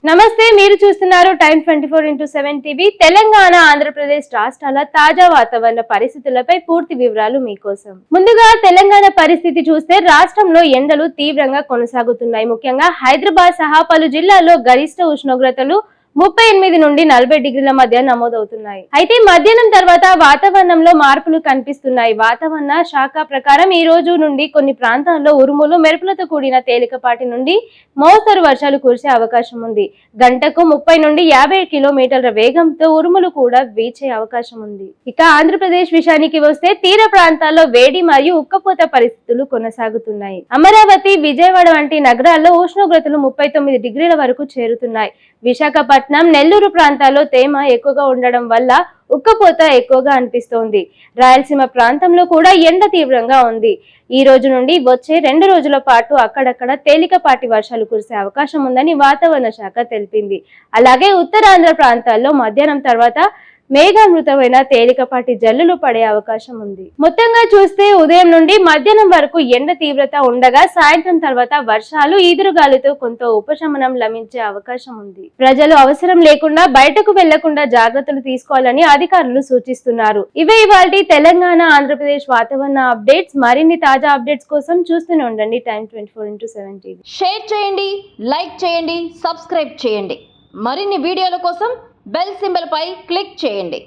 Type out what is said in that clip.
నమస్తే, మీరు చూస్తున్నారు time 24x7 TV. Telangana, Andhra Pradesh రాష్ట్రాల తాజా వాతావరణ పరిస్థితులపై పూర్తి వివరాలు మీకోసం. ముందుగా తెలంగాణ పరిస్థితి చూస్తే రాష్ట్రంలో ఎండలు తీవ్రంగా కొనసాగుతున్నాయి. ముఖ్యంగా హైదరాబాద్ సహా పలు జిల్లాల్లో గరిష్ట ఉష్ణోగ్రతలు 38 నుండి 40 డిగ్రీల మధ్య నమోదవుతున్నాయి. అయితే మధ్యాహ్నం తర్వాత వాతావరణంలో మార్పులు కనిపిస్తున్నాయి. వాతావరణ శాఖ ప్రకారం ఈ రోజు నుండి కొన్ని ప్రాంతాల్లో ఉరుములు, మెరుపులతో కూడిన తేలికపాటి నుండి మోస్తరు వర్షాలు కురిసే అవకాశం ఉంది. గంటకు 30 నుండి 50 కిలోమీటర్ల వేగంతో ఉరుములు కూడా వీచే అవకాశం ఉంది. ఇక ఆంధ్రప్రదేశ్ విషయానికి వస్తే తీర ప్రాంతాల్లో వేడి మరియు ఉక్కపోత పరిస్థితులు కొనసాగుతున్నాయి. అమరావతి, విజయవాడ వంటి నగరాల్లో ఉష్ణోగ్రతలు 39 డిగ్రీల వరకు చేరుతున్నాయి. విశాఖపట్నం, నెల్లూరు ప్రాంతాల్లో తేమ ఎక్కువగా ఉండడం వల్ల ఉక్కపోత ఎక్కువగా అనిపిస్తోంది. రాయలసీమ ప్రాంతంలో కూడా ఎండ తీవ్రంగా ఉంది. ఈ రోజు నుండి వచ్చే 2 రోజుల పాటు అక్కడక్కడ తేలికపాటి వర్షాలు కురిసే అవకాశం ఉందని వాతావరణ శాఖ తెలిపింది. అలాగే ఉత్తరాంధ్ర ప్రాంతాల్లో మధ్యాహ్నం తర్వాత మేఘామృతమైన తేలికపాటి జల్లులు పడే అవకాశం ఉంది. మొత్తంగా చూస్తే ఉదయం నుండి మధ్యాహ్నం వరకు ఎండ తీవ్రత ఉండగా సాయంత్రం తర్వాత వర్షాలు, ఈదురుగాలితో కొంత ఉపశమనం లభించే అవకాశం ఉంది. ప్రజలు అవసరం లేకుండా బయటకు వెళ్లకుండా జాగ్రత్తలు తీసుకోవాలని అధికారులు సూచిస్తున్నారు. ఇవే ఇవాల్టి తెలంగాణ, ఆంధ్రప్రదేశ్ వాతావరణ అప్డేట్స్. మరిన్ని తాజా అప్డేట్స్ కోసం చూస్తూనే ఉండండి టైమ్ 24x7 టీవీ. షేర్ చేయండి, లైక్ చేయండి, సబ్స్క్రైబ్ చేయండి. మరిన్ని వీడియోల కోసం బెల్ సింబల్ పై క్లిక్ చేయండి.